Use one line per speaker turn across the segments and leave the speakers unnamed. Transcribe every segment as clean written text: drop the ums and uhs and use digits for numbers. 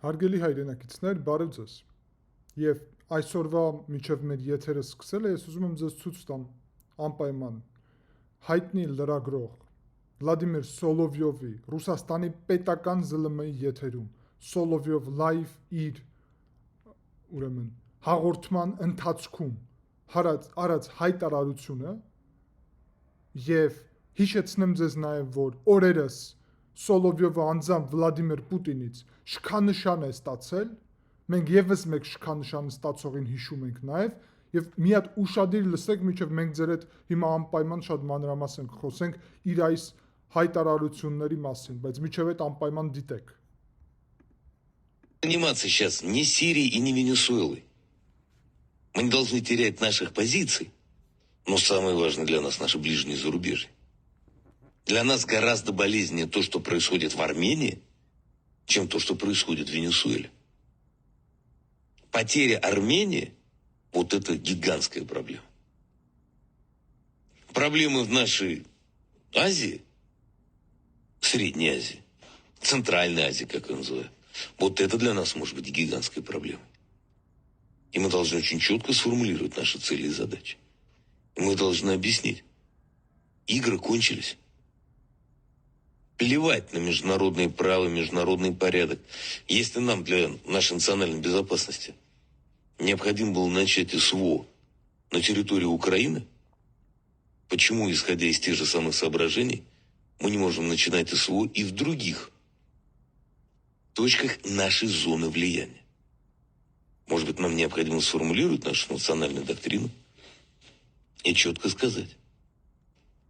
Հարգելի հայրենակիցներ, բարև ձեզ։ Եվ այսօրվա միջև մեր եթերը սկսել է, ես ուզում եմ ձեզ ցույց տամ անպայման հայտնի լրագրող Վլադիմիր Սոլովյովի Ռուսաստանի պետական ԶԼՄ-ի եթերում Սոլովյով լայվ իր ուրեմն հաղորդման ընթացքում արած հայտարարությունը եւ հիշեցնեմ ձեզ նաեւ, որ օրերս Սոլովյովը անձամբ Վլադիմիր Պուտինից շքանշան է ստացել, մենք եւս մեկ շքանշան ստացողին հիշում ենք նաեւ, եւ մի հատ ուշադիր լսեք, մինչեւ մենք ձեր հետ հիմա անպայման շատ մանրամասն կխոսենք իր այս հայտարարությունների մասին, բայց մինչեւ այդ անպայման դիտեք։
Заниматься сейчас ни Сирией и ни Венесуэлой. Мы не должны терять наших позиций, но самое важное для нас наше ближнее зарубежье. Для нас гораздо болезненнее то, что происходит в Армении, чем то, что происходит в Венесуэле. Потеря Армении – вот это гигантская проблема. Проблемы в нашей Азии, Средней Азии, Центральной Азии, как ее называют, вот это для нас может быть гигантской проблемой. И мы должны очень четко сформулировать наши цели и задачи. И мы должны объяснить. Игры кончились. Плевать на международные права, международный порядок. Если нам для нашей национальной безопасности необходимо было начать СВО на территории Украины, почему, исходя из тех же самых соображений, мы не можем начинать СВО и в других точках нашей зоны влияния? Может быть, нам необходимо сформулировать нашу национальную доктрину и четко сказать,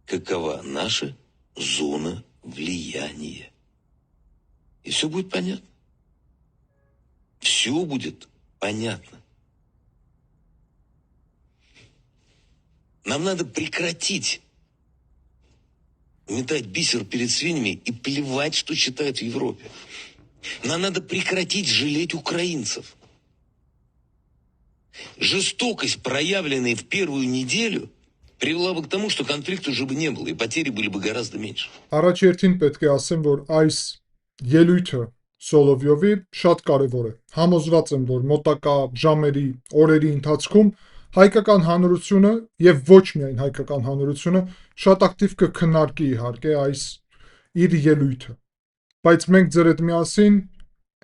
какова наша зона влияния. И все будет понятно. Все будет понятно. Нам надо прекратить метать бисер перед свиньями и плевать, что читают в Европе. Нам надо прекратить жалеть украинцев. Жестокость, проявленная в первую неделю, привела бы к тому, что конфликта уже бы не было, и потери были бы гораздо меньше.
Առաջերտին պետք է ասեմ, որ այս ելույթը Սոլովյովի շատ կարևոր է։ Համոզված եմ, որ մոտակա ժամերի, օրերի ընթացքում հայկական հանրությունը եւ ոչ միայն հայկական հանրությունը շատ ակտիվ կքննարկի իհարկե այս իր ելույթը։ Բայց մենք ձեր հետ միասին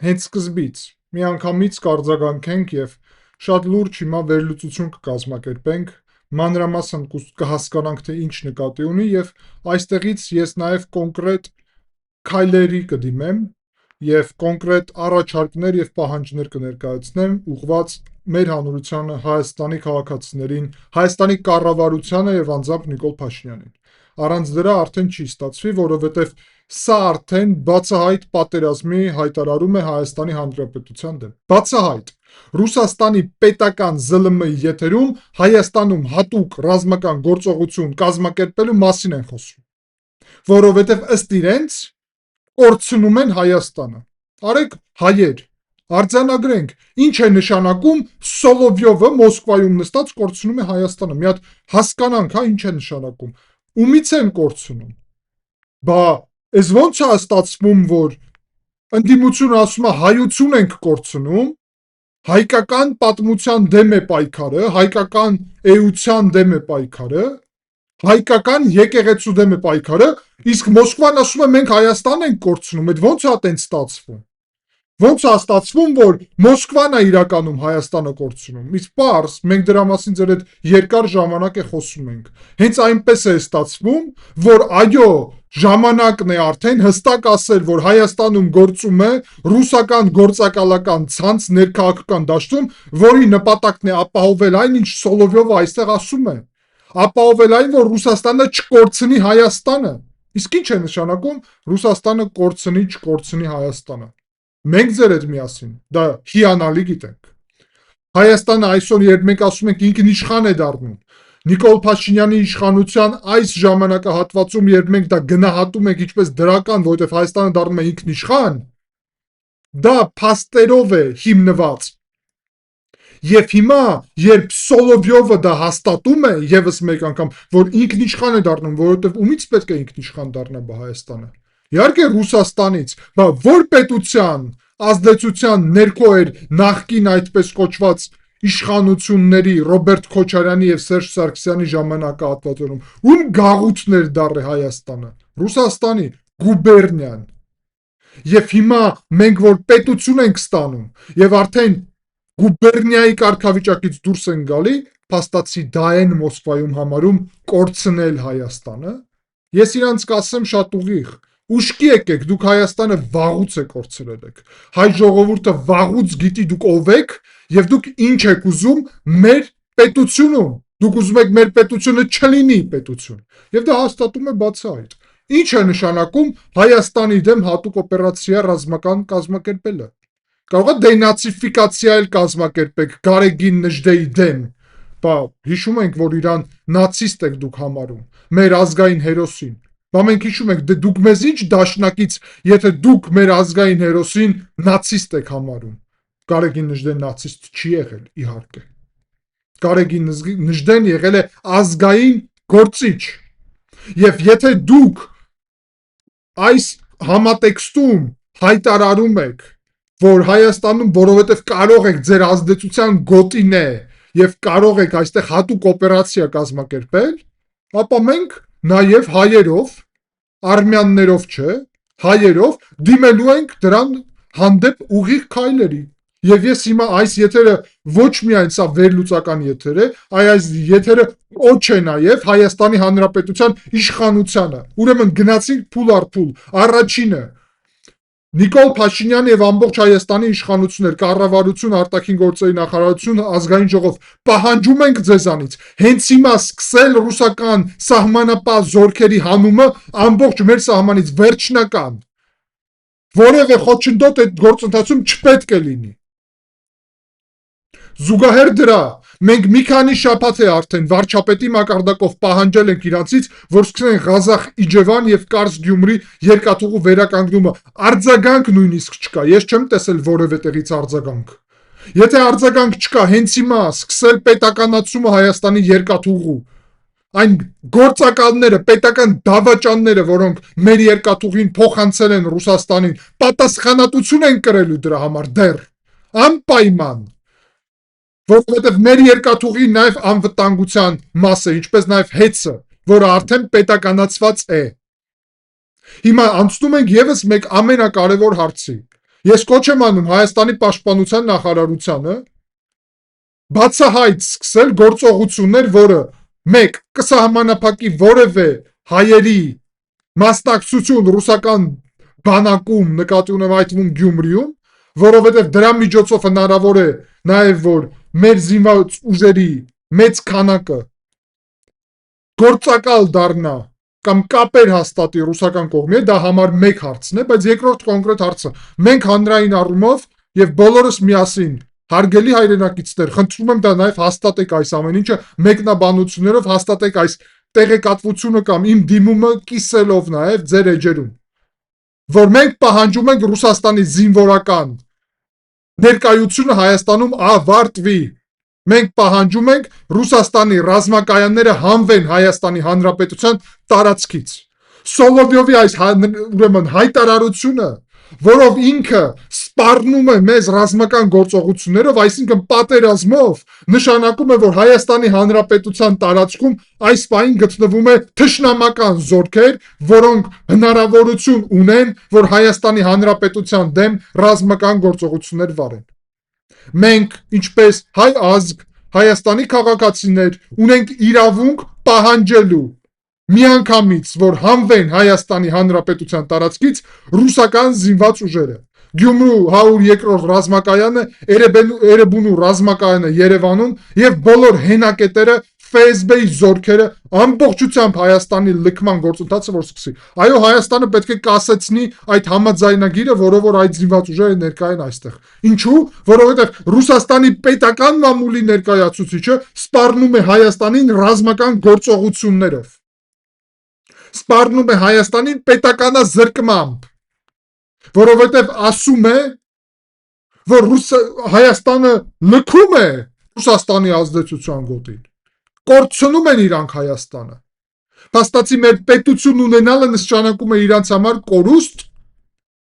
հենց սկզբից միանգամից կարձագանքենք եւ շատ լուրջ հիմա վերլուծություն կկազմակերպենք, մանրամասն կհասկանանք, թե ինչ նկատի ունի եւ այստեղից ես նաեւ կոնկրետ քայլերի կդիմեմ եւ կոնկրետ առաջարկներ եւ պահանջներ կներկայացնեմ ուղղված մեր հանրությանը, Հայաստանի քաղաքացիներին, Հայաստանի կառավարությանը եւ անձամբ Նիկոլ Փաշինյանին։ Առանց դրա արդեն չի ստացվի, որովհետեւ սա արդեն բացահայտ պատերազմի հայտարարում է Հայաստանի Հանրապետության դեմ։ Բացահայտ Ռուսաստանի պետական ԶԼՄ-ի եթերում Հայաստանում հատուկ ռազմական գործողություն կազմակերպելու մասին են խոսում, որովհետև ըստ իրենց կորցնում են Հայաստանը։ Արեք հայեր, արձանագրենք, ինչ է նշանակում Սոլովյովը Մոսկվայում նստած կորցնում է Հայաստանը։ Մի հատ հասկանանք, հա, ինչ է նշանակում։ Ումից են կորցնում։ Բա այս ո՞նց է ստացվում, որ ընդդիմությունը ասում է հայություն ենք կորցնում, հայկական պատմության դեմ է պայքարը, հայկական էության դեմ է պայքարը, հայկական եկեղեցու դեմ է պայքարը, իսկ Մոսկվան ասում է մենք Հայաստան ենք կորցնում, այդ ո՞նց է այդպես ստացվում։ Ոնց է ստացվում, որ Մոսկվան է իրականում Հայաստանը կորցնում։ Իսկ պարզ, մենք դրա մասին ձեր հետ երկար ժամանակ է խոսում ենք։ Հենց այնպես է ստացվում, որ այո, ժամանակն է արդեն հստակ ասել, որ Հայաստանում գործում է ռուսական գործակալական ցանց ներքաղաքական դաշտում, որի նպատակն է ապահովել այն, ինչ Սոլովյովը այստեղ ասում է։ Ապահովել այն, որ Ռուսաստանը չկորցնի Հայաստանը։ Իսկ ինչ է նշանակում Ռուսաստանը կորցնի, չկորցնի Հայաստանը։ Մենք ձեր հետ միասին դա հիանալի գիտենք։ Հայաստանը այսօր երբ մենք ասում ենք ինքնիշխան է դառնում, Նիկոլ Փաշինյանի իշխանության այս ժամանակահատվածում երբ մենք դա գնահատում ենք ինչպես դրական, որովհետև Հայաստանը դառնում է ինքնիշխան, դա փաստերով է հիմնված։ Եվ հիմա երբ Սոլովյովը դա հաստատում է եւս մեկ անգամ, որ ինքնիշխան է դառնում, որովհետև ումից պետք է ինքնիշխան դառնա Հայաստանը։ Իհարկե Ռուսաստանից, բա որ պետության ազդեցության ներքո էր նախկին այդպես կոչված իշխանությունների Ռոբերտ Քոչարյանի եւ Սերժ Սարգսյանի ժամանակահատվածում, ում գաղութներ դառը Հայաստանը, Ռուսաստանի գուբերնիան։ Եվ հիմա մենք որ պետություն ենք ստանում եւ արդեն գուբերնիայի կարգավիճակից դուրս են գալի, փաստացի դա են Մոսկվայում համարում կորցնել Հայաստանը։ Ես իրանց կասեմ շատ ուղիղ, ուշքի եկեք, դուք Հայաստանը վաղուց եք կորցրել եք։ Հայ ժողովուրդը վաղուց գիտի դուք ով եք եւ դուք ինչ եք ուզում մեր պետությունում։ Դուք ուզում եք մեր պետությունը չլինի պետություն։ Եվ դա հաստատում է բացահայտ։ Ինչ է նշանակում Հայաստանի դեմ հատուկ օպերացիա ռազմական կազմակերպելը։ Կարող է դենացիֆիկացիա էլ կազմակերպեք Գարեգին Նժդեի դեմ։ Բա հիշում ենք, որ իրան նացիստ եք դուք համարում, մեր ազգային հերոսին։ Բա մենք հիշում ենք, դե դուք մեզ ինչ դաշնակից, եթե դուք մեր ազգային հերոսին նացիստ եք համարում։ Գարեգին Նժդեն նացիստ չի եղել, իհարկե։ Գարեգին Նժդեն եղել է ազգային գործիչ։ Եվ եթե դուք այս համատեքստում հայտարարում եք, որ Հայաստանում, որովհետև կարող եք ձեր ազդեցության գոտին է եւ կարող եք այստեղ հատուկ օպերացիա կազմակերպել, ապա մենք նաեւ հայերով, արմյաններով չէ, հայերով դիմելու ենք դրան հանդեպ ուղիղ քայլերի։ Եվ ես հիմա այս եթերը ոչ միայն սա վերլուծական եթեր է, այլ այս եթերը կոչ է նաեւ Հայաստանի Հանրապետության իշխանությանը։ Ուրեմն գնացինք փուլ առ փուլ։ Առաջինը Նիկոլ Փաշինյանը եւ ամբողջ Հայաստանի իշխանություններ, կառավարություն, արտաքին գործերի նախարարություն, ազգային ժողով պահանջում ենք ձեզանից հենց հիմա սկսել ռուսական սահմանապահ զորքերի հանումը ամբողջ մեր սահմանից վերջնական։ Որևէ խոչընդոտ այդ գործընթացում չպետք է լինի։ Զուգահեռ դրա մենք մի քանի շաբաթ է արդեն վարչապետի մակարդակով պահանջել ենք իրանցից, որ սկսեն Ղազախ Իջևան եւ Կարս Գյումրի երկաթուղու վերականգնումը։ Արձագանք նույնիսկ չկա։ Ես չեմ տեսել որևէ տեղից արձագանք։ Եթե արձագանք չկա, հենց հիմա սկսել պետականացումը Հայաստանի երկաթուղու։ Այն գործակալները, պետական դավաճանները, որոնք մեր երկաթուղին փոխանցել են Ռուսաստանին, պատասխանատվություն են կրելու դրա համար դեռ անպայման։ Որովհետև մեր երկաթուղի նաև անվտանգության մաս է, ինչպես նաև հեծը, որը արդեն պետականացված է։ Հիմա անցնում ենք եւս մեկ ամենակարևոր հարցի։ Ես կոչ եմ անում Հայաստանի պաշտպանության նախարարությանը բացահայտ սկսել գործողություններ, որը մեկ կսահմանափակի որևէ հայերի մասնակցություն ռուսական բանակում, նկատի ունեմ այդ թվում Գյումրիում, որովհետև դրա միջոցով հնարավոր է նաև որ մեր զինված ուժերի մեծ քանակը գործակալ դառնա կամ կապեր հաստատի ռուսական կողմի հետ, դա համար մեկ հարցն է, բայց երկրորդ կոնկրետ հարցը մենք հանրային առումով եւ բոլորս միասին հարգելի հայրենակիցներ, խնդրում եմ դա նաև հաստատեք այս ամեն ինչը մեկնաբանություններով հաստատեք այս տեղեկատվությունը կամ իմ դիմումը կիսելով նաև ձեր էջերում, որ մենք պահանջում ենք Ռուսաստանի զինվորական ներկայությունը Հայաստանում ավարտվի։ Մենք պահանջում ենք Ռուսաստանի ռազմակայանները հանվեն Հայաստանի Հանրապետության տարածքից։ Սոլովյովի այս ուրեմն հայտարարությունը, որով ինքը սպառնում է մեզ ռազմական գործողություններով, այսինքն պատերազմով, նշանակում է, որ Հայաստանի Հանրապետության տարածքում այս պահին գտնվում է թշնամական զորքեր, որոնք հնարավորություն ունեն, որ Հայաստանի Հանրապետության դեմ ռազմական գործողություններ վարեն։ Մենք, ինչպես հայ ազգ, Հայաստանի քաղաքացիներ, ունենք իրավունք պահանջելու միանգամից, որ հանվեն Հայաստանի Հանրապետության տարածքից ռուսական զինված ուժերը։ Գյումրու 102-րդ ռազմակայանը, Էրեբունու ռազմակայանը Երևանում եւ բոլոր հենակետերը ՖՍԲ-ի զորքերը ամբողջությամբ Հայաստանի լքման գործընթացը որ սկսի։ Այո, Հայաստանը պետք է կասեցնի այդ համաձայնագիրը, որով որ այդ զինված ուժերը ներկայ են այստեղ։ Ինչու՞, որովհետև Ռուսաստանի պետական մամուլի ներկայացուցիչը սպառնում է Հայաստանին ռազմական գործողություններով։ Սպառնում է Հայաստանին պետականազրկմամբ, որովհետև ասում է, որ Հայաստանը լքում է Ռուսաստանի ազդեցության գոտին։ Կորցնում են իրանք Հայաստանը։ Փաստացի մեր պետություն ունենալը նշանակում է իրանց համար կորուստ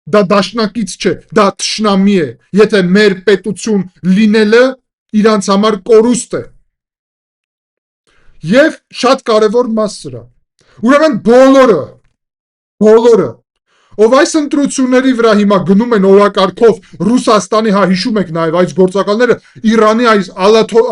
դա դաշնակից չէ, դա թշնամի է, եթե մեր պետություն լինելը իրանց համար կորուստ է։ Եվ շատ կարևոր մաս սրա։ Ուրեմն բոլորը, ով այս ընտրությունների վրա հիմա գնում են օրակարգով Ռուսաստանի, հիշում եք նաև այս գործակալները Իրանի այս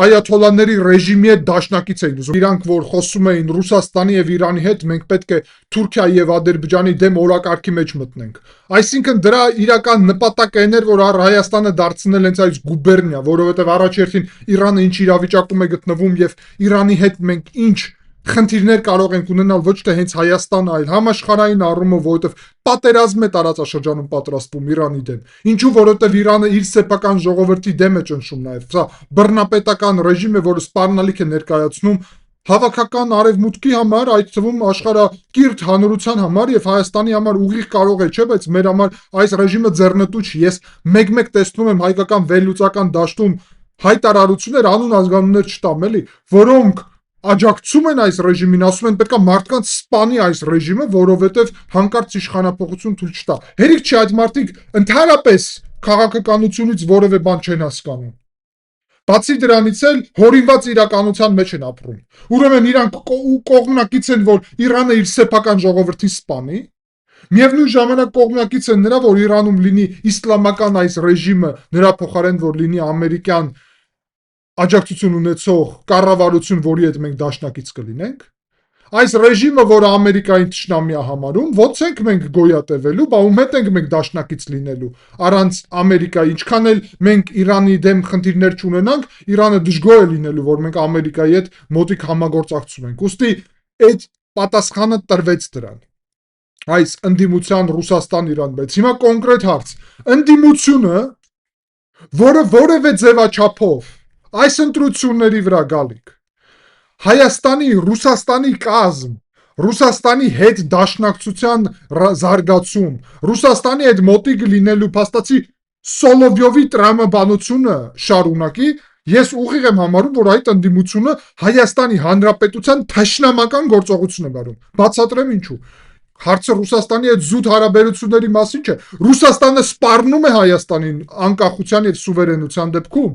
այաթոլաների ռեժիմի հետ դաշնակից էին ուզում։ Իրանք որ խոսում էին Ռուսաստանի եւ Իրանի հետ, մենք պետք է Թուրքիայի եւ Ադրբեջանի դեմ օրակարգի մեջ մտնենք։ Այսինքն դրա իրական նպատակը այն էր, որ Հայաստանը դարձնել հենց այս գուբերնիա, որովհետեւ առաջերտին Իրանը ինչ իրավիճակում է գտնվում եւ Իրանի հետ մենք ինչ խնդիրներ կարող ենք ունենալ ոչ թե հենց Հայաստանը, այլ համաշխարհային առումով, որովհետև պատերազմ է տարածաշրջանում պատրաստվում Իրանի դեմ։ Ինչու, որովհետև Իրանը իր սեփական ժողովրդի դեմ է ճնշում նաև։ Սա բռնապետական ռեժիմ է, որը սպառնալիք է ներկայացնում հավաքական արևմուտքի համար, այդ թվում աշխարհակիրթ հանրության համար եւ Հայաստանի համար ուղիղ կարող է, չէ, բայց մեր համար այս ռեժիմը ձեռնտու չի։ Ես մեկ-մեկ տեսնում եմ հայկական վերլուծական դաշտում հայտարարություններ, անուն ազգանուններ չտամ, էլի, որոնք աջակցում են այս ռեժիմին, ասում են պետքա մարդկանց սպանի այս ռեժիմը, որովհետև հանկարծ իշխանափոխություն թույլ չտա։ Հերիք չի այդ մարդիկ ընդհանրապես քաղաքականությունից որևէ բան չեն հասկանում։ Բացի դրանից էլ հորինված իրականության մեջ են ապրում։ Ուրեմն իրանք կողմնակից են, որ Իրանը իր սեփական ժողովրդին սպանի, միևնույն ժամանակ կողմնակից են նրա, որ Իրանում լինի իսլամական այս ռեժիմը, նրա փոխարեն որ լինի ամերիկյան աջակցություն ունեցող կառավարություն, որի հետ մենք դաշնակից կլինենք, այս ռեժիմը, որը Ամերիկային թշնամի է համարում, ո՞նց ենք մենք գոյատևելու, բա ում հետ ենք մենք դաշնակից լինելու, առանց Ամերիկայի, ինչքան էլ մենք Իրանի դեմ խնդիրներ չունենանք, Իրանը դժգոհ է լինելու, որ մենք Ամերիկայի հետ մոտիկ համագործակցում ենք։ Ուստի այդ պատասխանը տրվեց դրան։ Այս ընդդիմության Ռուսաստան-Իրան, բայց հիմա կոնկրետ հարց։ Ընդդիմությունը, որը որևէ ձևաչափով այս ընտրությունների վրա գալիք Հայաստանի, Ռուսաստանի կազմ, Ռուսաստանի հետ դաշնակցության զարգացում, Ռուսաստանի հետ մոտիկ լինելու փաստացի Սոլովյովի տրամաբանությունը շարունակի, ես ուղիղ եմ համարում, որ այդ ընդդիմությունը Հայաստանի Հանրապետության թշնամական գործողություն է վարում։ Բացատրեմ ինչու։ Հարցը Ռուսաստանի հետ զուտ հարաբերությունների մասին չէ։ Ռուսաստանը սպառնում է Հայաստանին անկախության եւ սուվերենության դեպքում։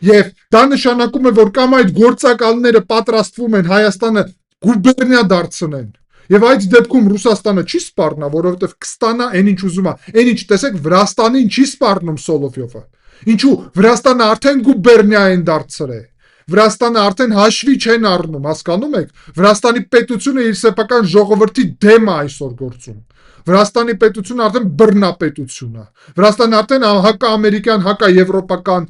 Եվ դա նշանակում է, որ կամ այդ գործակալները պատրաստվում են Հայաստանը գուբերնիա դարձնեն։ Եվ այդ դեպքում Ռուսաստանը չի սպառնա, որովհետև կստանա այն ինչ ուզում է։ Այն ինչ տեսեք Վրաստանին չի սպառնում Սոլովյովը։ Ինչու Վրաստանը արդեն գուբերնիա են դարձրել։ Վրաստանը արդեն հաշվի չեն առնում, հասկանում եք։ Վրաստանի պետությունը իր սեփական ժողովրդի դեմ է այսօր գործում։ Վրաստանի պետությունը արդեն բռնապետություն է։ Վրաստանը արդեն հակաամերիկյան, հակաեվրոպական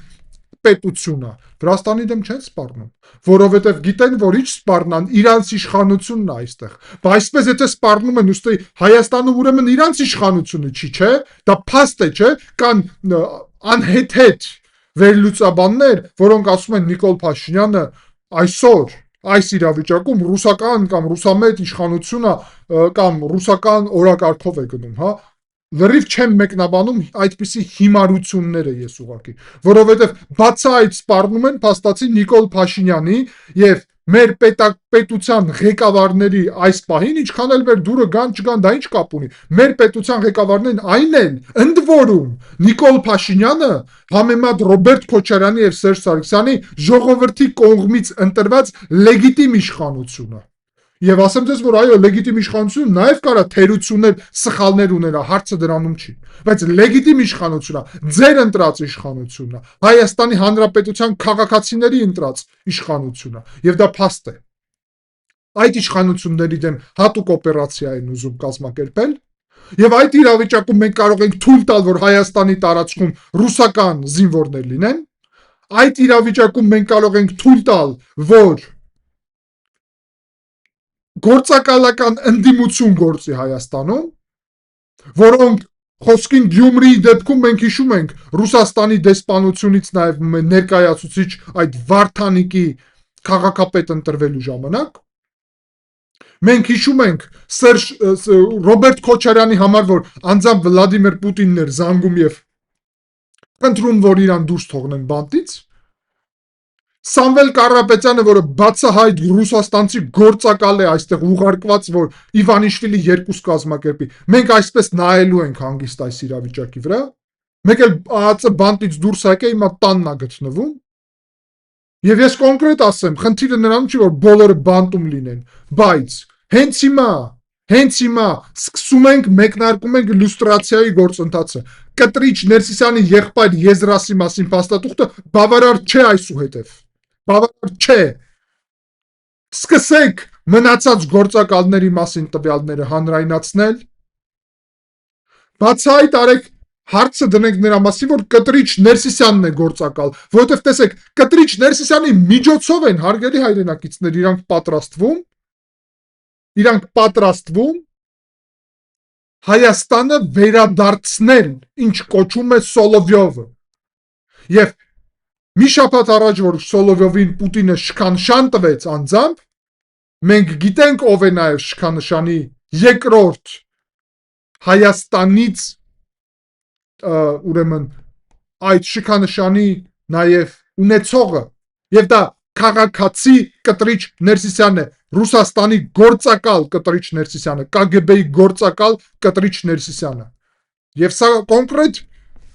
պետությունը Վրաստանի դեմ չեն սպառնում, որովհետև գիտեն, որ ինչ սպառնան, իրանց իշխանությունն է այստեղ։ Բայց այսպես եթե սպառնում են, ուստի Հայաստանը ուրեմն իրանց իշխանությունը չի, չէ՞։ Դա փաստ է, չէ՞։ Կան անհեթեթ վերլուծաբաններ, որոնք ասում են Նիկոլ Փաշինյանը այսօր այս իրավիճակում ռուսական կամ ռուսամետ իշխանությունը կամ ռուսական օրակարգով է գնում, հա։ Լրիվ չեմ մեկնաբանում այդպիսի հիմարությունները ես ուղղակի, որովհետև բացա այդ սպառնում են փաստացի Նիկոլ Փաշինյանի եւ մեր պետության ղեկավարների այս պահին, ինչքան էլ մեր դուրը գան չգան, դա ինչ կապ ունի։ Մեր պետության ղեկավարներն այն են, ընդ որում Նիկոլ Փաշինյանը համեմատ Ռոբերտ Քոչարյանի եւ Սերժ Սարգսյանի ժողովրդի կողմից ընտրված լեգիտիմ իշխանությունը։ Եվ ասեմ ձեզ, որ այո, լեգիտիմ իշխանությունը նաև կարա թերություններ, սխալներ ունենա, հարցը դրանում չի, բայց լեգիտիմ իշխանությունն է, ձեր ընտրած իշխանությունն է, Հայաստանի Հանրապետության քաղաքացիների ընտրած իշխանությունն է, եւ դա փաստ է։ Այդ իշխանությունների դեմ հատուկ օպերացիա են ուզում կազմակերպել, եւ այդ իրավիճակում մենք կարող ենք թույլ տալ, որ Հայաստանի տարածքում ռուսական զինվորներ լինեն, այդ իրավիճակում մենք կարող ենք թույլ տալ, որ գործակալական ընդդիմություն գործի Հայաստանում, որոնք խոսքին Գյումրիի դեպքում մենք հիշում ենք Ռուսաստանի դեսպանությունից նաև ներկայացուցիչ այդ Վարդանիկի քաղաքապետ ընտրվելու ժամանակ, մենք հիշում ենք Ռոբերտ Քոչարյանի համար, որ անձամբ Վլադիմիր Պուտինն էր զանգում եւ ընտրում, որ իրան դուրս թողնեն բանտից, Սամվել Կարապետյանը, որը բացահայտ ռուսաստանցի գործակալ է այստեղ ուղարկված, որ Իվանիշվիլի երկուս կազմակերպի։ Մենք այսպես նայելու ենք հանգիստ այս իրավիճակի վրա։ Մեկ էլ ԱԱԾ բանտից դուրս եկե, հիմա տանն է գտնվում։ Եվ ես կոնկրետ ասեմ, խնդիրը նրանում չի, որ բոլորը բանտում լինեն, բայց հենց հիմա սկսում ենք մեկնարկում ենք լյուստրացիայի գործընթացը։ Կտրիչ Ներսիսյանի եղբայր Եզրասի մասին փաստաթուղթը բավարար չէ այսուհետև։ Բավարար չէ։ Սկսեք մնացած գործակալների մասին տվյալները հանրայնացնել։ Բացահայտ արեք, հարցը դնենք նրա մասին, որ Կտրիչ Ներսիսյանն է գործակալ, որովհետև տեսեք, Կտրիչ Ներսիսյանի միջոցով են հարգելի հայրենակիցներ իրանք պատրաստվում Հայաստանը վերադարձնել, ինչ կոչում է Սոլովյովը։ Եվ մի շաբաթ առաջ, որ Սոլովյովին Պուտինը շքանշան տվեց անձամբ, մենք գիտենք ով է նաև շքանշանի երկրորդ Հայաստանից ուրեմն այդ շքանշանի նաև ունեցողը, եւ դա քաղաքացի Կտրիչ Ներսիսյանն է, Ռուսաստանի գործակալ Կտրիչ Ներսիսյանը, KGB-ի գործակալ Կտրիչ Ներսիսյանը։ Եվ սա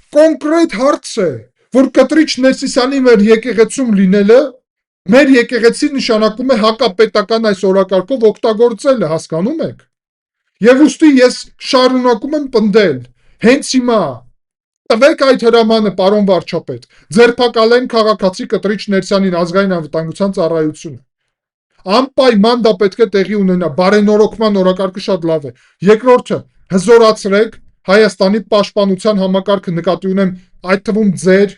կոնկրետ հարց է, որ Կտրիչ Ներսիսյանի մեր եկեղեցում լինելը, մեր եկեղեցին նշանակում է հակապետական այս օրակարգով օգտագործելը, հասկանում եք։ Եվ ուստի ես շարունակում եմ պնդել, հենց հիմա տվեք այդ հրամանը, պարոն վարչապետ, ձերբակալեն քաղաքացի Կտրիչ Ներսյանին ազգային անվտանգության ծառայությունը։ Անպայման դա պետք է տեղի ունենա, բարենորոգման օրակարգը շատ լավ է։ Երկրորդը, հզորացրեք Հայաստանի պաշտպանության համակարգը, նկատի ունեմ այդ թվում ձեր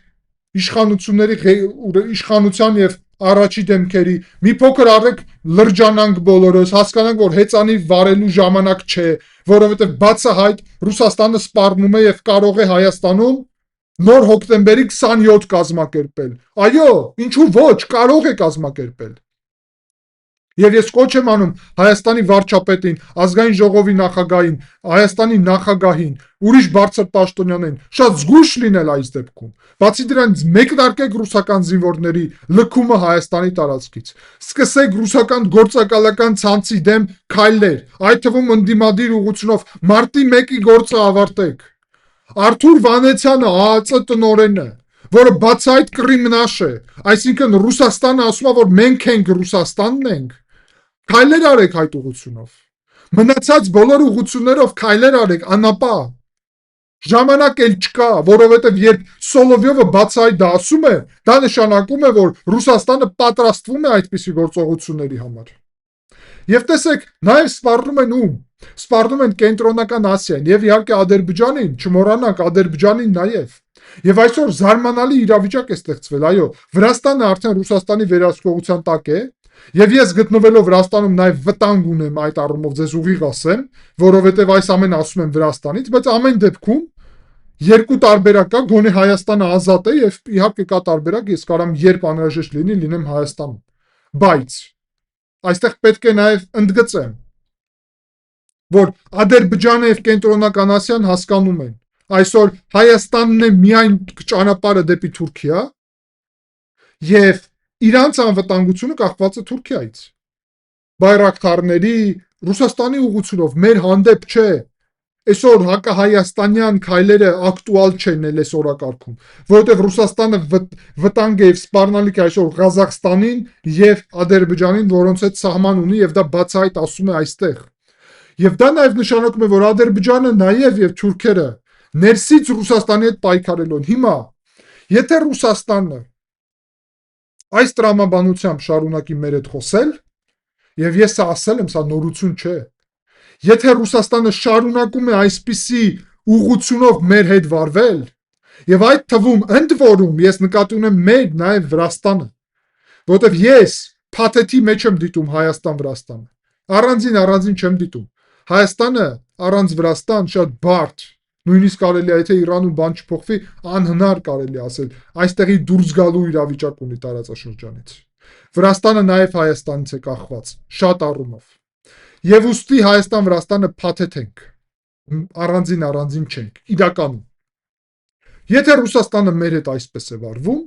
իշխանության եւ առաջի դեմքերի, մի փոքր արեք լրջանանք բոլորս, հասկանանք, որ հեծանիվ վարելու ժամանակ չէ, որովհետև բացահայտ Ռուսաստանը սպառնում է եւ կարող է Հայաստանում նոր հոկտեմբերի 27 կազմակերպել։ Այո, ինչու ոչ, կարող է կազմակերպել։ Եվ ես կոչ եմ անում Հայաստանի վարչապետին, ազգային ժողովի նախագահին, Հայաստանի նախագահին, ուրիշ բարձր պաշտոնյաներին, շատ զգույշ լինել այս դեպքում։ Բացի դրանից մեկնարկեք ռուսական զինվորների լքումը Հայաստանի տարածքից։ Սկսեք ռուսական գործակալական ցանցի դեմ քայլեր, այդ թվում ընդդիմադիր ուղղությունով մարտի 1-ի գործը ավարտեք։ Արթուր Վանեցյանը ԱԱԾ տնօրենը, որը բացահայտ կրիմնաշ է, այսինքն Ռուսաստանը ասում է, որ մենք ենք Ռուսաստանն ենք, քայլեր արեք այդ ուղղությունով։ Մնացած բոլոր ուղղություններով քայլեր արեք, անապահ։ Ժամանակ էլ չկա, որովհետև երբ Սոլովյովը բացահայտ դա ասում է, դա նշանակում է, որ Ռուսաստանը պատրաստվում է այդպիսի գործողությունների համար։ Եվ տեսեք, նաև սպառնում են ում։ Սպառնում են Կենտրոնական Ասիային եւ իհարկե Ադրբեջանին, չմոռանանք Ադրբեջանին նաև։ Եվ այսօր զարմանալի իրավիճակ է ստեղծվել, այո, Վրաստանը արդեն Ռուսաստանի վերահսկողության տակ է, եւ ես գտնվելով Վրաստանում նաև վտանգ ունեմ այդ առումով, ձեզ ուղիղ ասեմ, որովհետեւ այս ամենը ասում եմ Վրաստանից, բայց ամեն դեպքում երկու տարբերակ կա, գոնե Հայաստանը ազատ է եւ իհարկե կա տարբերակ, ես կարամ երբ անհրաժեշտ լինի լինեմ Հայաստանում։ Բայց այստեղ պետք է նաև ընդգծեմ, որ Ադրբեջանը եւ Կենտրոնական Ասիան հասկանում են, այսօր Հայաստանն է միայն ճանապարհը դեպի Թուրքիա եւ իրանց անվտանգությունը կախված է Թուրքիայից։ Բայրակտարների, Ռուսաստանի ուղղությունով մեր հանդեպ չէ։ Այսօր հակահայաստանյան քայլերը ակտուալ չեն այս օրակարգում, որովհետև Ռուսաստանը վտանգ է եւ սպառնալիք է այսօր Ղազախստանին եւ Ադրբեջանին, որոնց հետ սահման ունի եւ դա բացահայտ ասում է այստեղ։ Եվ դա նաև նշանակում է, որ Ադրբեջանը նաև եւ թուրքերը ներսից Ռուսաստանի հետ պայքարելու են։ Հիմա, եթե Ռուսաստանը այս տրամաբանությամբ շարունակի մեր հետ խոսել, եւ ես սա ասել եմ, սա նորություն չէ։ Եթե Ռուսաստանը շարունակում է այսպիսի ուղղությունով մեր հետ վարվել, եւ այդ թվում ընդ որում ես նկատի ունեմ մեր նաև Վրաստանը, որովհետեւ ես փաթեթի մեջ եմ դիտում Հայաստան-Վրաստանը։ Առանձին չեմ դիտում։ Հայաստանը առանց Վրաստան շատ բարդ, նույնիսկ կարելի է, եթե Իրանում բան չփոխվի, անհնար կարելի ասել, այստեղի դուրս գալու իրավիճակ ունի տարածաշրջանից։ Վրաստանը նաև Հայաստանից է կախված, շատ առումով։ Եվ ուստի Հայաստան-Վրաստանը փաթեթ ենք, առանձին չենք, իրականում։ Եթե Ռուսաստանը մեր հետ այսպես է վարվում,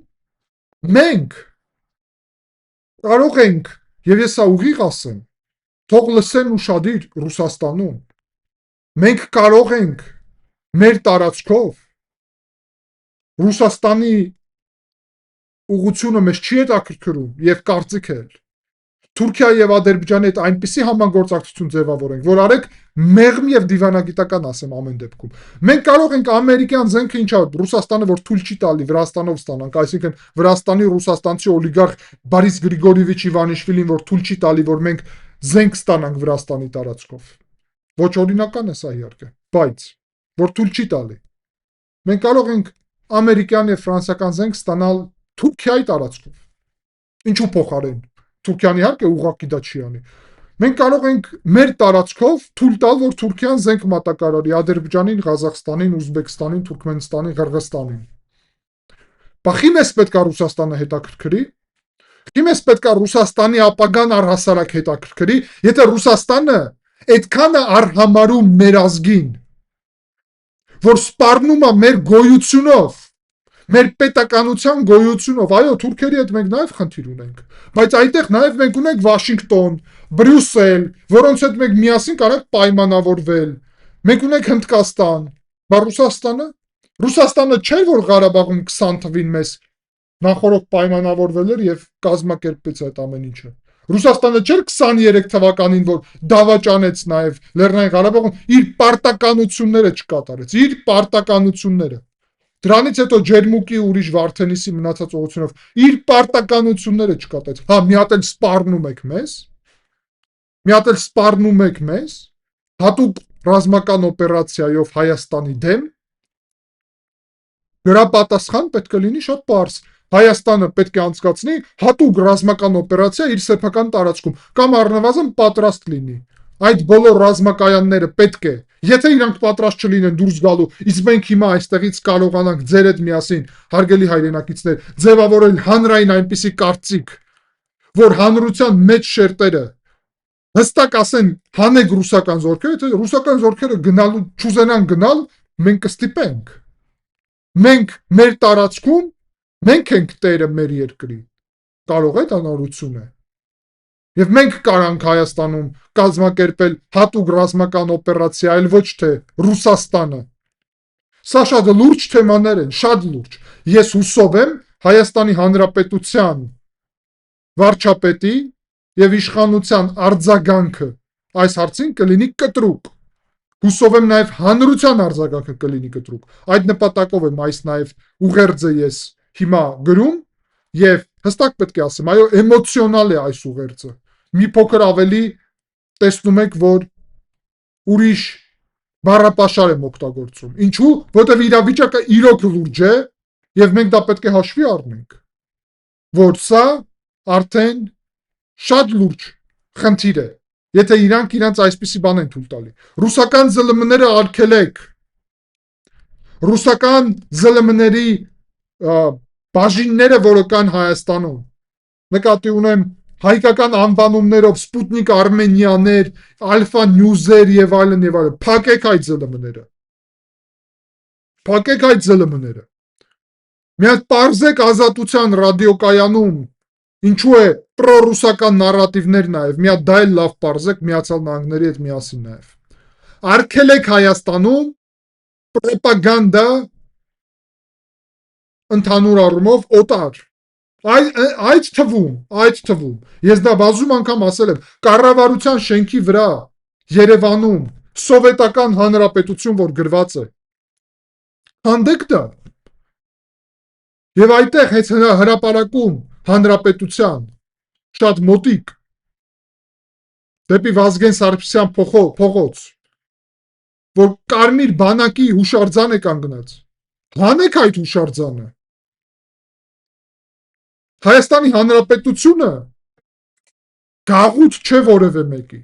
մենք Կարող ենք, եւ ես սա ուղիղ ասեմ, թող լսեն ուշադիր Ռուսաստանում, մենք կարող ենք մեր տարածքով Ռուսաստանի ուղղությունը մեզ չի հետաքրքրում եւ կարծիք էլ Թուրքիայի եւ Ադրբեջանի հետ այնպիսի համագործակցություն ձևավորենք, որ արեք մեղմ եւ դիվանագիտական ասեմ ամեն դեպքում։ Մենք կարող ենք ամերիկյան զենքը ինչա Ռուսաստանը որ թույլ չի տալի Վրաստանով ստանանք, այսինքն Վրաստանի ռուսաստանցի օլիգարխ Բարիս Գրիգորիևիչ Իվանիշվիլին որ թույլ չի տալի, որ մենք զենք ստանանք Վրաստանի տարածքով։ Ոչ օրինական է սա իհարկե, բայց որ թույլ չի տալի։ Մենք կարող ենք ամերիկյան եւ ֆրանսիական զենք ստանալ Թուրքիայի տարածքով։ Ինչու փոխարեն Թուրքիան իհարկե ուղղակի դա չի անի։ Մենք կարող ենք մեր տարածքով թույլ տալ, որ Թուրքիան զենք մատակարարի Ադրբեջանին, Ղազախստանին, Ուզբեկստանին, Թուրքմենստանին, Ղրղստանին։ Բախի մեզ պետք է Ռուսաստանը հետաքրքրի։ Իմ էս պետք է Ռուսաստանի ապագան առհասարակ հետաքրքրի, եթե Ռուսաստանը այդքան է արհամարում մեր ազգին, որ սպառնում է մեր գոյությունով, մեր պետականության գոյությունով, այո, թուրքերի հետ մենք նաև խնդիր ունենք, բայց այնտեղ նաև մենք ունենք Վաշինգտոն, Բրյուսել, որոնց հետ մենք միասին կարող պայմանավորվել, մենք ունենք Հնդկաստան, բա Ռուսաստանը չէ, որ Ղարաբաղում 20 թվին մեզ նախորդ պայմանավորվել էր եւ կազմակերպեց այդ ամեն ինչը։ Ռուսաստանը չէր 23 թվականին, որ դավաճանեց նաև Լեռնային Ղարաբաղում իր պարտականությունները չկատարեց, իր պարտականությունները։ Դրանից հետո Ջերմուկի ուրիշ Վարդենիսի մնացած ուղղությունով իր պարտականությունները չկատարեց։ Հա, մի հատ էլ սպառնում եք մեզ, հատուկ ռազմական օպերացիայով Հայաստանի դեմ։ Դրա պատասխան պետք է լինի շատ պարզ։ Հայաստանը պետք է անցկացնի հատուկ ռազմական օպերացիա իր սեփական տարածքում կամ առնվազն պատրաստ լինի։ Այդ բոլոր ռազմակայանները պետք է, եթե իրանք պատրաստ չլինեն դուրս գալու, իսկ մենք հիմա այստեղից կարողանանք ձեր հետ միասին, հարգելի հայրենակիցներ, ձևավորել հանրային այնպիսի կարծիք, որ հանրության մեջ շերտերը հստակ ասեն հանեք ռուսական զորքերը, եթե ռուսական զորքերը գնալու չուզենան գնալ, մենք կստիպենք։ Մենք մեր տարածքում մենք ենք տերը մեր երկրի, կարող է դա նորություն է։ Եվ մենք կարանք Հայաստանում կազմակերպել հատուկ ռազմական օպերացիա, այլ ոչ թե Ռուսաստանը։ Սա շատ լուրջ թեմաներ են, շատ լուրջ։ Ես հուսով եմ Հայաստանի Հանրապետության վարչապետի եւ իշխանության արձագանքը այս հարցին կլինի կտրուկ։ Հուսով եմ նաև հանրության արձագանքը կլինի կտրուկ։ Այդ նպատակով եմ այս նաև ուղերձը ես հիմա գրում եւ հստակ պետք է ասեմ, այո, էմոցիոնալ է այս ուղերձը։ Մի փոքր ավելի տեսնում եք, որ ուրիշ բառապաշար եմ օգտագործում։ Ինչու՞, որտեղ իրավիճակը իրոք լուրջ է եւ մենք դա պետք է հաշվի առնենք, որ սա արդեն շատ լուրջ խնդիր է։ Եթե իրանք իրանց այսպիսի բան են թույլ տալի։ Ռուսական ԶԼՄ-ները արգելեք։ Ռուսական ԶԼՄ-ների բաժինները, որը կան Հայաստանում, նկատի ունեմ հայկական անվանումներով Սպուտնիկ Արմենիաներ, Ալֆա Նյուզեր եւ այլն, փակեք այդ ԶԼՄ-ները։ Փակեք այդ ԶԼՄ-ները։ Մի հատ պարզեք Ազատության ռադիոկայանում, ինչու է պրոռուսական նարատիվներ նաև, մի հատ դա էլ լավ պարզեք Միացյալ Նահանգների հետ միասին նաև։ Արգելեք Հայաստանում պրոպագանդա ընդհանուր առումով օտար։ Այդ թվում, ես դա բազում անգամ ասել եմ, կառավարության շենքի վրա Երևանում սովետական հանրապետություն, որ գրված է։ Հանդեք դա։ Եվ այդտեղ հենց հրապարակում հանրապետության շատ մոտիկ դեպի Վազգեն Սարգսյան փողոց, որ կարմիր բանակի հուշարձան է կանգնած։ Հանեք այդ հուշարձանը։ Հայաստանի Հանրապետությունը գաղութ չէ որևէ մեկի։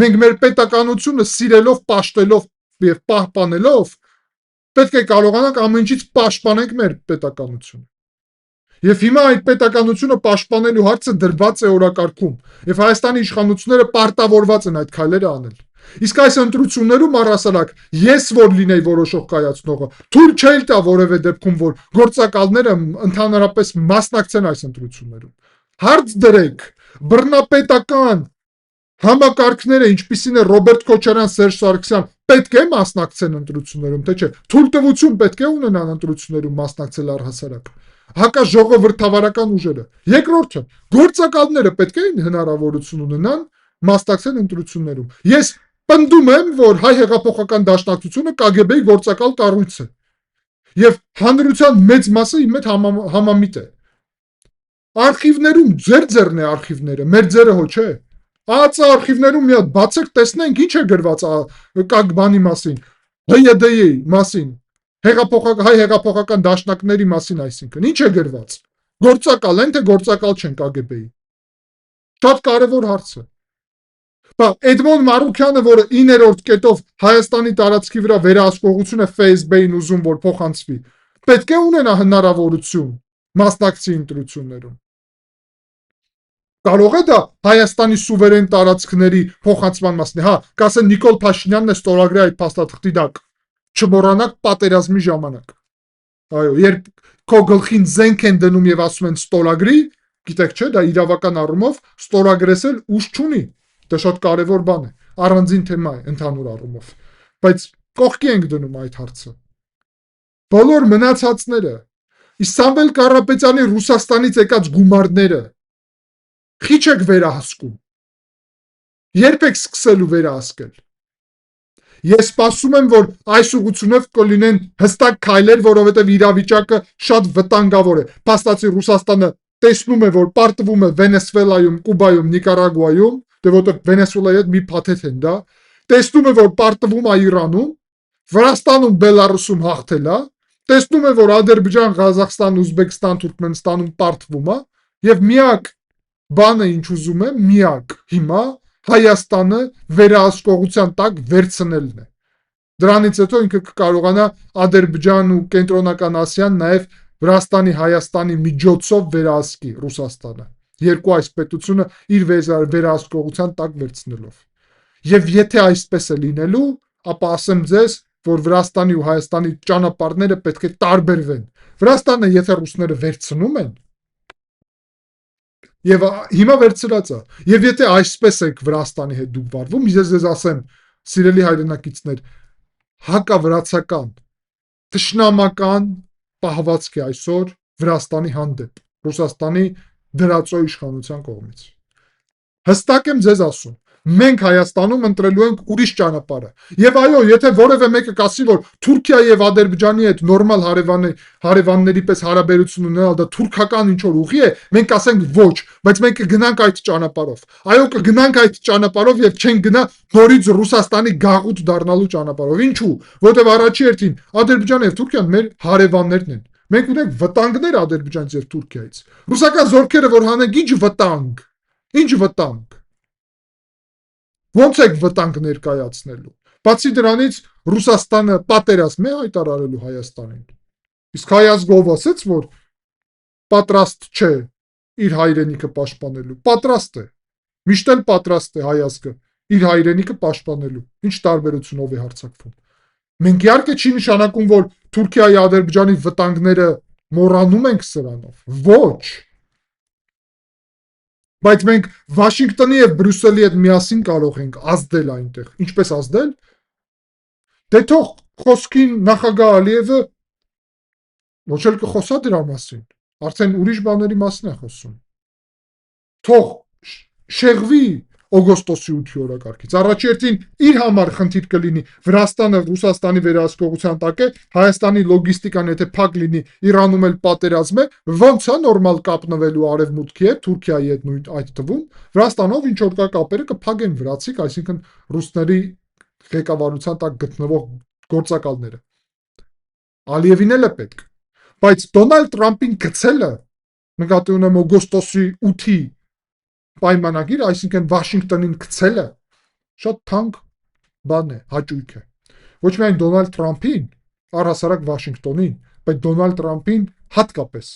Մենք մեր պետականությունը սիրելով, պաշտելով եւ պահպանելով պետք է կարողանանք ամեն ինչից պաշտպանենք մեր պետականությունը։ Եվ հիմա այդ պետականությունը պաշտպանելու հարցը դրված է օրակարգում, եւ Հայաստանի իշխանությունները պարտավորված են այդ քայլերը անել։ Իսկ այս ընտրություններում առհասարակ ես որ լինեի որոշող կայացնողը, թույլ չէի տա որևէ դեպքում, որ գործակալները ընդհանրապես մասնակցեն այս ընտրություններում։ Հարց դրեք, բռնապետական համակարգները, ինչպիսին է Ռոբերտ Քոչարյան, Սերժ Սարգսյան, պետք է մասնակցեն ընտրություններում, թե չէ։ Թույլտվություն պետք է ունենան ընտրություններում մասնակցել առհասարակ։ Հակաժողովրդավարական ուժերը։ Երկրորդը, գործակալները պետք է հնարավորություն ունենան մասնակցել ընտրություններում։ Ես պնդում եմ, որ հայ հեղափոխական դաշնակցությունը KGB-ի գործակալ կառույց է։ Եվ հանրության մեծ մասը իմ հետ համամիտ է։ Արխիվներում ձեր է արխիվները, մեր ձերը հո չէ։ ԱԱԾ արխիվներում մի հատ բացեք, տեսնենք ինչ է գրված բանի մասին, ՀՅԴ-ի մասին, հայ հեղափոխական դաշնակների մասին, այսինքն ինչ է գրված։ Գործակալ են, թե գործակալ չեն KGB-ի։ Շատ կարևոր հարց է։ Բա Էդմոն Մարուքյանը, որը 9-րդ կետով Հայաստանի տարածքի վրա վերահսկողություն է ՖՍԲ-ին ուզում, որ փոխանցվի, պետք է ունենա հնարավորություն մասնակցի ընտրություններում։ Կարող է դա Հայաստանի սուվերեն տարածքների փոխանցման մասն է։ Հա, կասեն Նիկոլ Փաշինյանն է ստորագրել այդ փաստաթղթի դակ։ Չմոռանաք պատերազմի ժամանակ։ Այո, երբ քո գլխին զենք են դնում եւ ասում են ստորագրի, գիտեք չէ, դա իրավական առումով ստորագրել ուժ չունի։ Դա շատ կարևոր բան է, առանձին թեմա է ընդհանուր առումով։ Բայց կողքի ենք դնում այդ հարցը։ Բոլոր մնացածները, Սամվել Կարապետյանի Ռուսաստանից եկած գումարները քիչ եք վերահսկում։ Երբ եք սկսելու վերահսկել։ Ես սպասում եմ, որ այս ուղղությունով կլինեն հստակ քայլեր, որովհետև իրավիճակը շատ վտանգավոր է։ Փաստացի Ռուսաստանը տեսնում է, որ պարտվում է Վենեսուելայում, Կուբայում, Նիկարագուայում, դե որտեղ Վենեսուելայի հետ մի փաթեթ են դա, տեսնում է, որ պարտվում է Իրանում, Վրաստանում, Բելարուսում հաղթել է, տեսնում է, որ Ադրբեջան, Ղազախստան, Ուզբեկստան, Թուրքմենստանում պարտվում է, եւ միակ բանը ինչ ուզում է, միակ հիմա Հայաստանը վերահսկողության տակ վերցնելն է։ Դրանից հետո ինքը կկարողանա Ադրբեջան ու Կենտրոնական Ասիան նաև Վրաստանի, Հայաստանի միջոցով վերահսկի Ռուսաստանը։ Երկու այս պետությունը իր վերահսկողության տակ վերցնելով։ Եվ եթե այսպես է լինելու, ապա ասեմ ձեզ, որ Վրաստանի ու Հայաստանի ճանապարհները պետք է տարբերվեն։ Վրաստանը, եթե ռուսները վերցնում են, եւ հիմա վերցրած է, եւ եթե այսպես եք Վրաստանի հետ դուք վարվում, ես ձեզ ասեմ, սիրելի հայրենակիցներ, հակավրացական, թշնամական պահվածք է այսօր Վրաստանի հանդեպ, Ռուսաստանի դրածո իշխանության կողմից։ Հստակ եմ ձեզ ասում, մենք Հայաստանում ընտրելու ենք ուրիշ ճանապարհը։ Եվ այո, եթե որևէ մեկը կասի, որ Թուրքիայի եւ Ադրբեջանի հետ նորմալ հարևանների պես հարաբերություն ունենալ դա թուրքական ինչ որ ուղի է, մենք ասենք ոչ, բայց մենք կգնանք այդ ճանապարհով։ Այո, կգնանք այդ ճանապարհով եւ չենք գնա նորից Ռուսաստանի գաղութ դառնալու ճանապարհով։ Ինչու՞։ Որտեւ առաջի հերթին Ադրբեջանը եւ Թուրքիան մեր հարևաններն են։ Մենք ունենք վտանգներ Ադրբեջանից եւ Թուրքիայից։ Ռուսական զորքերը որ հանենք, ինչ վտանգ։ Ինչ վտանգ։ Ոնց եք վտանգ ներկայացնելու։ Բացի դրանից Ռուսաստանը պատերազմ է հայտարարելու Հայաստանին։ Իսկ հայ ազգով ասեց, որ պատրաստ չէ իր հայրենիքը պաշտպանելու։ Պատրաստ է։ Միշտ էլ պատրաստ է հայ ազգը իր հայրենիքը պաշտպանելու։ Ինչ տարբերությունով է հարձակվում։ Մենք իհարկե չի նշանակում, որ Թուրքիայի, Ադրբեջանի վտանգները մոռանում ենք սրանով։ Ոչ։ Բայց մենք Վաշինգտոնի եւ Բրյուսելի հետ միասին կարող ենք ազդել այնտեղ։ Ինչպես ազդել։ Դե թող խոսքին նախագահ Ալիևը ոչ էլ կխոսա դրա մասին։ Արդեն ուրիշ բաների մասին է խոսում։ Թող շեղվի օգոստոսի 8-ի օրակարգից։ Առաջերտին իր համար խնդիր կլինի Վրաստանը Ռուսաստանի վերահսկողության տակ է, Հայաստանի լոգիստիկան եթե փակ լինի, Իրանում էլ պատերազմ է, ոնց է նորմալ կապնվելու արևմուտքի հետ, Թուրքիայի հետ նույն այդ թվում, Վրաստանով ինչ որ կա կապերը կփակեն վրացիք, այսինքն ռուսների ղեկավարության տակ գտնվող գործակալները։ Ալիևին էլ է պետք։ Բայց Դոնալդ Տրամփին գցելը նկատի ունեմ օգոստոսի 8-ի պայմանագիր, այսինքն Վաշինգտոնին գցելը շատ թանկ բան է, հաճույք է։ Ոչ միայն Դոնալդ Տրամփին, առհասարակ Վաշինգտոնին, բայց Դոնալդ Տրամփին հատկապես։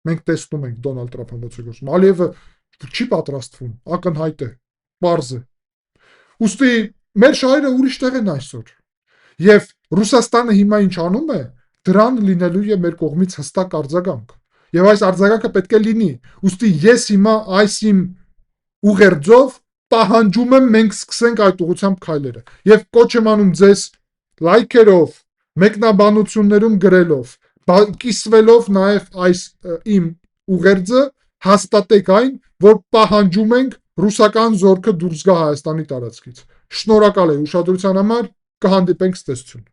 Մենք տեսնում ենք Դոնալդ Տրամփը ոնց է գործում։ Ալիևը չի պատրաստվում, ակնհայտ է, պարզ է։ Ուստի մեր շահերը ուրիշ տեղ են այսօր։ Եվ Ռուսաստանը հիմա ինչ անում է, դրան լինելու է մեր կողմից հստակ արձագանք։ եւ այս արձագանքը պետք է լինի։ Ուստի ես հիմա այս իմ ուղերձով պահանջում եմ մենք սկսենք այդ ուղղությամբ քայլերը եւ կոչ եմ անում ձեզ լայքերով, մեկնաբանություններում գրելով, կիսվելով նաեւ այս իմ ուղերձը հաստատեք այն, որ պահանջում ենք ռուսական զորքը դուրս գա Հայաստանի տարածքից։ Շնորհակալ եմ ուշադրության համար, կհանդիպենք ցտեսություն։